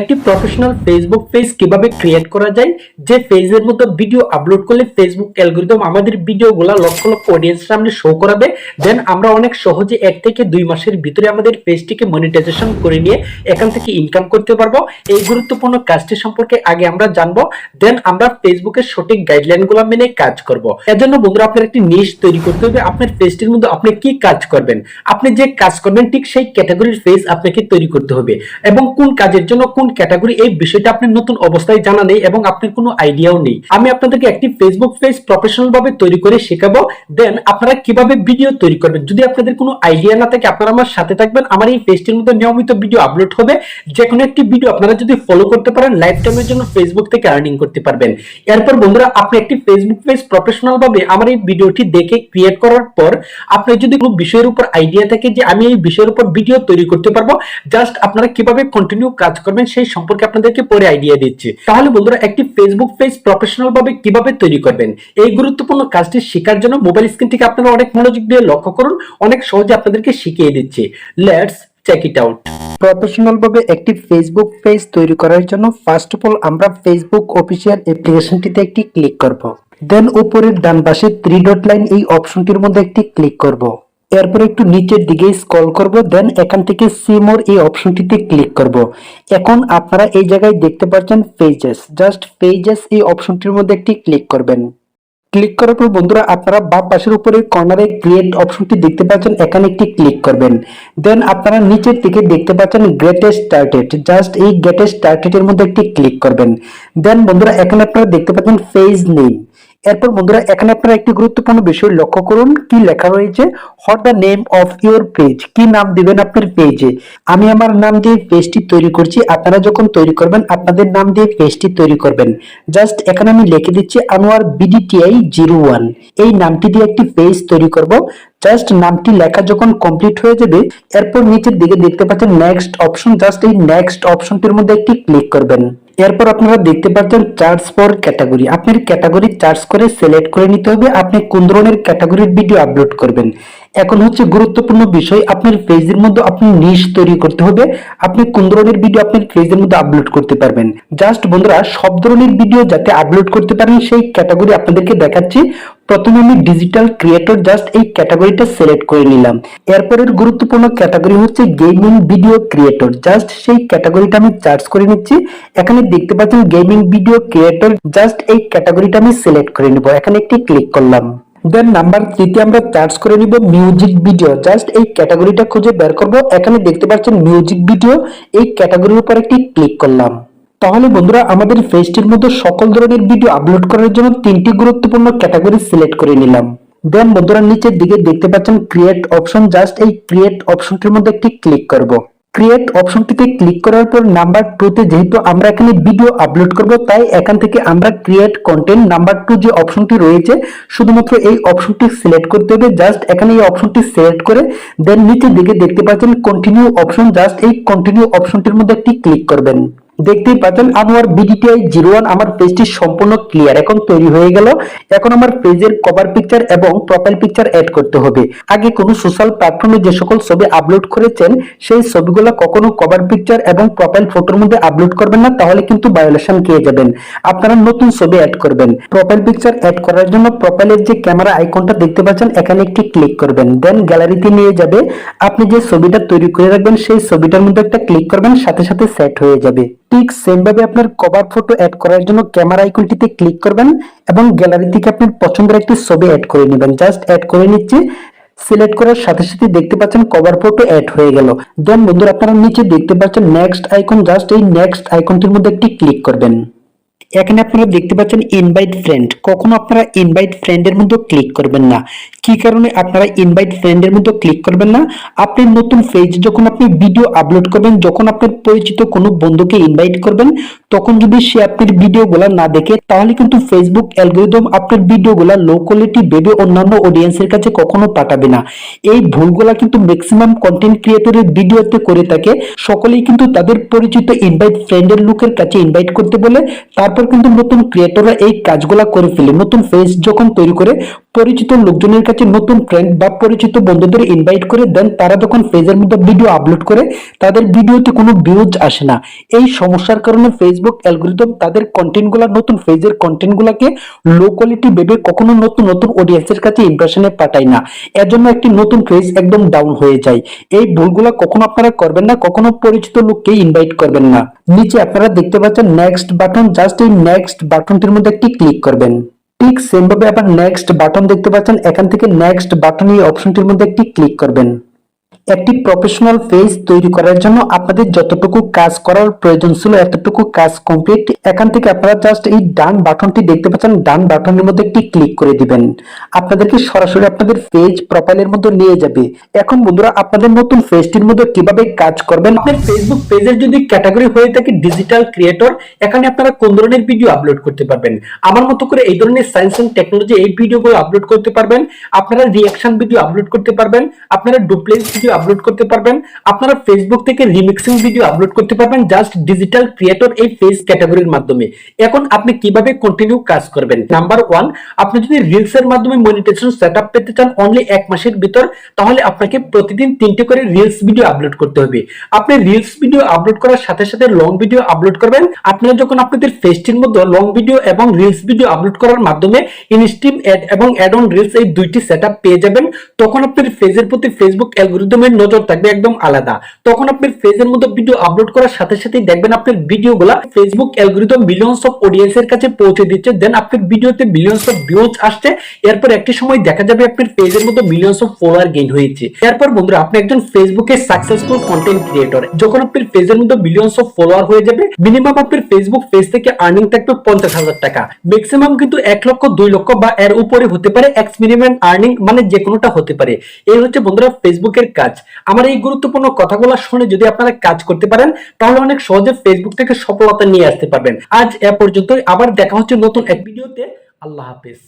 একটি professional Facebook page কিভাবে create করা যায়, যে পেজের মধ্যে ভিডিও আপলোড করলে ফেসবুক অ্যালগরিদম আমাদের ভিডিওগুলো লক্ষ লক্ষ অডিয়েন্সের সামনে শো করাবে। দেন আমরা অনেক সহজে 1 থেকে 2 মাসের ভিতরে আমাদের পেজটিকে মনিটাইজেশন করে নিয়ে এখান থেকে ইনকাম করতে পারবো। এই গুরুত্বপূর্ণ কাজটি সম্পর্কে আগে আমরা জানবো, দেন আমরা ফেসবুকের সঠিক গাইডলাইনগুলো মেনে কাজ করব। এজন্য বন্ধুরা আপনার একটি নিশ তৈরি করতে হবে। আপনার পেজটির মধ্যে আপনি কি কাজ করবেন, আপনি যে কাজ করবেন ঠিক সেই ক্যাটাগরির পেজ আপনাকে তৈরি করতে হবে, এবং কোন কাজের জন্য কোন ক্যাটাগরি এই বিষয়টা আপনার নতুন অবস্থায় জানা নেই এবং আপনার কোনো আইডিয়াও নেই। আমি আপনাদেরকে একটি ফেসবুক পেজ প্রফেশনাল ভাবে তৈরি করে শেখাবো। দেন আপনারা কিভাবে ভিডিও তৈরি করবেন, যদি আপনাদের কোনো আইডিয়া না থাকে আপনারা আমার সাথে থাকবেন। আমার এই পেজটির মধ্যে নিয়মিত ভিডিও আপলোড হবে, যে কোনো একটি ভিডিও আপনারা যদি ফলো করতে পারেন লাইফ টাইমের জন্য ফেসবুক থেকে আর্নিং করতে পারবেন। এরপর বন্ধুরা আপনি একটি ফেসবুক পেজ প্রফেশনাল ভাবে আমার এই ভিডিওটি দেখে ক্রিয়েট করার পর আপনার যদি কোনো বিষয়ের উপর আইডিয়া থাকে যে আমি এই বিষয়ের উপর ভিডিও তৈরি করতে পারবো, জাস্ট আপনারা কিভাবে কন্টিনিউ কাজ করবেন সেই সম্পর্কে আপনাদেরকে পরে আইডিয়া দিচ্ছি। তাহলে বন্ধুরা একটি ফেসবুক পেজ প্রফেশনাল ভাবে কিভাবে তৈরি করবেন, এই গুরুত্বপূর্ণ কাজটি শেখার জন্য মোবাইল স্ক্রিন থেকে আপনারা অনেক মনোযোগ দিয়ে লক্ষ্য করুন, অনেক সহজে আপনাদেরকে শিখিয়ে দিচ্ছি। Let's check it out. Professional ভাবে একটি ফেসবুক পেজ তৈরি করার জন্য ফার্স্ট অফ অল আমরা ফেসবুক অফিসিয়াল অ্যাপ্লিকেশনটিতে একটি ক্লিক করব। দেন উপরের ডান পাশে 3 ডট লাইন এই অপশনটির মধ্যে একটি ক্লিক করব। এরপর একটু নিচের দিকে স্ক্রল করব, দেন এখান থেকে সি মোর এই অপশনটিতে ক্লিক করব। এখন আপনারা এই জায়গায় দেখতে পাচ্ছেন পেজেস, জাস্ট পেজেস এই অপশনটির মধ্যে একটি ক্লিক করবেন। ক্লিক করার পর বন্ধুরা আপনারা বাম পাশের উপরে কর্নারে ক্রিয়েট অপশনটি দেখতে পাচ্ছেন, এখানে একটি ক্লিক করবেন। দেন আপনারা নিচের দিকে দেখতে পাচ্ছেন গেটেস্ট স্টার্টেড, জাস্ট এই গেটেস্ট স্টার্টেড এর মধ্যে একটি ক্লিক করবেন। দেন বন্ধুরা এখানে আপনারা দেখতে পাচ্ছেন পেজ নেম। এরপর বন্ধুরা এখানে আপনারা একটি গুরুত্বপূর্ণ বিষয় লক্ষ্য করুন, কি লেখা রয়েছে, what the name of your page, কি নাম দিবেন আপনার পেজে। আমি আমার নাম দিয়ে পেজটি তৈরি করছি, আপনারা যখন তৈরি করবেন আপনাদের নাম দিয়ে পেজটি তৈরি করবেন। জাস্ট এখানে আমি লিখে দিচ্ছি আনোয়ার BDTI 01, এই নামটি দিয়ে একটি পেজ তৈরি করব। জাস্ট নামটি লেখা যখন কমপ্লিট হয়ে যাবে এরপর নিচের দিকে দেখতে পাচ্ছেন নেক্সট অপশন, জাস্ট এই নেক্সট অপশনটির মধ্যে একটি ক্লিক করবেন। এরপর আপনারা দেখতে পাচ্ছেন চার্জ ফর ক্যাটাগরি, আপনার ক্যাটাগরি চার্জ করে সিলেক্ট করে নিতে হবে আপনি কোন ধরনের ক্যাটাগরির ভিডিও আপলোড করবেন। এখন হচ্ছে গুরুত্বপূর্ণ বিষয়, আপনার পেজের মধ্যে আপনি নিশ তৈরি করতে হবে, আপনি কোন ধরনের ভিডিও আপনার পেজের মধ্যে আপলোড করতে পারবেন। জাস্ট বন্ধুরা সব ধরনের ভিডিও যাতে আপলোড করতে পারেন সেই ক্যাটাগরি আপনাদেরকে দেখাচ্ছি। প্রথমে আমি ডিজিটাল ক্রিয়েটর, জাস্ট এই ক্যাটাগরিটা সিলেক্ট করে নিলাম। এরপরের গুরুত্বপূর্ণ ক্যাটাগরি হচ্ছে গেমিং ভিডিও ক্রিয়েটর, জাস্ট সেই ক্যাটাগরিটা আমি চার্জ করে নিচ্ছি। এখানে দেখতে পাচ্ছেন গেমিং ভিডিও ক্রিয়েটর, জাস্ট এই ক্যাটাগরিটা আমি সিলেক্ট করে নিব, এখানে একটি ক্লিক করলাম। দেন নাম্বার 3 তে আমরা চার্জ করে নিব মিউজিক ভিডিও, জাস্ট এই ক্যাটাগরিটা খুঁজে বের করব। এখানে দেখতে পাচ্ছেন মিউজিক ভিডিও, এই ক্যাটাগরির উপর একটি ক্লিক করলাম। তাহলে বন্ধুরা আমাদের পেজটির মধ্যে সকল ধরনের ভিডিও আপলোড করার জন্য 3টি গুরুত্বপূর্ণ ক্যাটাগরি সিলেক্ট করে নিলাম। দেন বন্ধুরা নিচের দিকে দেখতে পাচ্ছেন ক্রিয়েট অপশন, জাস্ট এই ক্রিয়েট অপশনটির মধ্যে একটি ক্লিক করব। ক্রিয়েট অপশনটিতে ক্লিক করার পর নাম্বার 2 তে যেহেতু আমরা এখানে ভিডিও আপলোড করব তাই এখান থেকে আমরা ক্রিয়েট কন্টেন্ট নাম্বার 2 যে অপশনটি রয়েছে শুধুমাত্র এই অপশনটি সিলেক্ট করতে হবে। জাস্ট এখানে এই অপশনটি সিলেক্ট করে দেন নিচের দিকে দেখতে পাচ্ছেন কন্টিনিউ অপশন, জাস্ট এই কন্টিনিউ অপশনটির মধ্যে একটি ক্লিক করবেন। দেখতেই পাচ্ছেন আনোয়ার BDTI 01 আমার পেজটি সম্পূর্ণ ক্লিয়ার, এখন তৈরি হয়ে গেল। এখন আমার পেজের কভার পিকচার এবং প্রোফাইল পিকচার অ্যাড করতে হবে। আগে কোনো সোশ্যাল প্ল্যাটফর্মে যে সকল ছবি আপলোড করেছেন সেই ছবিগুলো কখনো কভার পিকচার এবং প্রোফাইল ফটোর মধ্যে আপলোড করবেন না, তাহলে কিন্তু ভায়োলেশন খেয়ে যাবেন। আপনারা নতুন ছবি অ্যাড করবেন। প্রোফাইল পিকচার অ্যাড করার জন্য প্রোফাইলের যে ক্যামেরা আইকনটা দেখতে পাচ্ছেন এখানে একটি ক্লিক করবেন। দেন গ্যালারিতে নিয়ে যাবে, আপনি যে ছবিটা তৈরি করে রাখবেন সেই ছবিটার মধ্যে একটা ক্লিক করবেন, সাথে সাথে সেট হয়ে যাবে। ঠিক সেম ভাবে আপনার কভার ফটো অ্যাড করার জন্য ক্যামেরা আইকনটিতে ক্লিক করবেন এবং গ্যালারি থেকে আপনার পছন্দের একটি ছবি অ্যাড করে নেবেন। জাস্ট অ্যাড করে নিচ্ছি, সিলেক্ট করার সাথে সাথে দেখতে পাচ্ছেন কভার ফটো অ্যাড হয়ে গেল। দেন বন্ধুরা আপনারা নিচে দেখতে পাচ্ছেন নেক্সট আইকন, জাস্ট এই নেক্সট আইকনটির মধ্যে একটি ক্লিক করবেন। এখানে আপনারা দেখতে পাচ্ছেন ইনভাইট ফ্রেন্ড, কখনো আপনারা ইনভাইট ফ্রেন্ডের মধ্যে ক্লিক করবেন না। কি কারণে আপনারা ইনভাইট ফ্রেন্ডের মধ্যে ক্লিক করবেন না, আপনি নতুন পেজ যখন আপনি ভিডিও আপলোড করবেন, যখন আপনার পরিচিত কোনো বন্ধুকে ইনভাইট করবেন তখন যদি সে আপনার ভিডিওগুলো না দেখে তাহলে কিন্তু ফেসবুক অ্যালগরিদম আপনার ভিডিওগুলো লো কোয়ালিটি ভেবে অন্যান্য অডিয়েন্সের কাছে কখনো পাঠাবে না। এই ভুলগুলা কিন্তু ম্যাক্সিমাম কন্টেন্ট ক্রিয়েটরের ভিডিওতে করে থাকে। সকলেই কিন্তু তাদের পরিচিত ইনভাইট ফ্রেন্ডের লোকের কাছে ইনভাইট করতে বলে, তারপর কিন্তু নতুন ক্রিয়েটররা এই কাজগুলা করে ফেলে। নতুন পেজ যখন তৈরি করে পরিচিত লোকজনের কাছে নতুন ফ্রেন্ড বা পরিচিত বন্ধুদের ইনভাইট করে দেন, তারা যখন পেজের মধ্যে ভিডিও আপলোড করে তাদের ভিডিওতে কোনো ভিউজ আসে না। এই সমস্যার কারণে ফেসবুক অ্যালগরিদম তাদের কন্টেন্টগুলো, নতুন পেজের কন্টেন্টগুলোকে লো কোয়ালিটি ভেবে কখনো নতুন নতুন অডিয়েন্সের কাছে ইমপ্রেশনে পাঠায় না। এর জন্য একটি নতুন পেজ একদম ডাউন হয়ে যায়। এই ভুলগুলো কখনো আপনারা করবেন না, কখনো পরিচিত লোককে ইনভাইট করবেন না। নিচে আপনারা দেখতে পাচ্ছেন নেক্সট বাটন, জাস্ট এই নেক্সট বাটনটির মধ্যে একটি ক্লিক করবেন। ঠিক সেম ভাবে আবার নেক্সট বাটন দেখতে পাচ্ছেন, এখান থেকে নেক্সট বাটন এই অপশনটির মধ্যে একটি ক্লিক করবেন। একটি প্রফেশনাল পেজ তৈরি করার জন্য আপনাদের যতটুকু কাজ করার প্রয়োজন ছিল এতটুকু কাজ কমপ্লিট। এখান থেকে আপনারা জাস্ট এই ডান বাটনটি দেখতে পাচ্ছেন, ডান বাটনের মধ্যে একটি ক্লিক করে দিবেন। আপনাদেরকে সরাসরি আপনাদের পেজ প্রোফাইলের মধ্যে নিয়ে যাবে। এখন বন্ধুরা, আপনাদের নতুন পেজটির মধ্যে কিভাবে কাজ করবেন। আপনার ফেসবুক পেজের যদি ক্যাটাগরি হয়ে থাকে ডিজিটাল ক্রিয়েটর, এখানে আপনারা কোন ধরনের ভিডিও আপলোড করতে পারবেন। আমার মতো করে এই ধরনের সায়েন্স এন্ড টেকনোলজি এই ভিডিওগুলো আপলোড করতে পারবেন। আপনারা রিঅ্যাকশন ভিডিও আপলোড করতে পারবেন, আপনারা ডুপ্লেক্স ভিডিও আপলোড করতে পারবেন, আপনারা ফেসবুক থেকে রিমিক্সিং ভিডিও আপলোড করতে পারবেন জাস্ট ডিজিটাল ক্রিয়েটর এই পেজ ক্যাটাগরির মাধ্যমে। এখন আপনি কিভাবে কন্টিনিউ কাজ করবেন। নাম্বার 1, আপনি যদি রিলস এর মাধ্যমে মনিটাইজেশন সেটআপ পেতে চান অনলি 1 মাসের ভিতর, তাহলে আপনাকে প্রতিদিন 3টে করে রিলস ভিডিও আপলোড করতে হবে। আপনি রিলস ভিডিও আপলোড করার সাথে সাথে লং ভিডিও আপলোড করবেন। আপনারা যখন আপনাদের পেজটির মধ্যে লং ভিডিও এবং রিলস ভিডিও আপলোড করার মাধ্যমে ইনস্ট্রিম অ্যাড এবং অ্যাড অন রিলস এই দুইটি সেটআপ পেয়ে যাবেন, তখন আপনার পেজের প্রতি ফেসবুক অ্যালগরিদমের নজর থাকবে একদম আলাদা। তখন আপনার পেজের মধ্যে ভিডিও আপলোড করার সাথে সাথে দেখবেন আপনার ভিডিওগুলো ফেসবুক অ্যালগরিদম মিলিয়নস অফ অডিয়েন্সের কাছে পৌঁছে দিচ্ছে। দেন আপনার ভিডিওতে মিলিয়নস অফ ভিউজ আসছে। এরপর একটি সময় দেখা যাবে আপনার পেজের মধ্যে মিলিয়নস অফ ফলোয়ার গেইন হয়েছে। এরপর বন্ধুরা, আপনি একজন ফেসবুকে সাকসেসফুল কন্টেন্ট ক্রিয়েটর। যখন আপনার পেজের মধ্যে মিলিয়নস অফ ফলোয়ার হয়ে যাবে, মিনিমাম আপনার ফেসবুক পেজ থেকে আর্নিং থাকবে 50,000 টাকা। ম্যাক্সিমাম কিন্তু 1 লক্ষ, 2 লক্ষ বা এর উপরে হতে পারে। এক্স মিনিমাম আর্নিং মানে যে কোনোটা হতে পারে। এই হচ্ছে বন্ধুরা ফেসবুকের কাজ। আমার এই গুরুত্বপূর্ণ কথাগুলো শুনে যদি আপনারা কাজ করতে পারেন, তাহলে অনেক সহজে ফেসবুক থেকে সফলতা নিয়ে আসতে পারবেন। আজ এ পর্যন্তই। আবার দেখা হচ্ছে নতুন এক ভিডিওতে। আল্লাহ হাফেজ।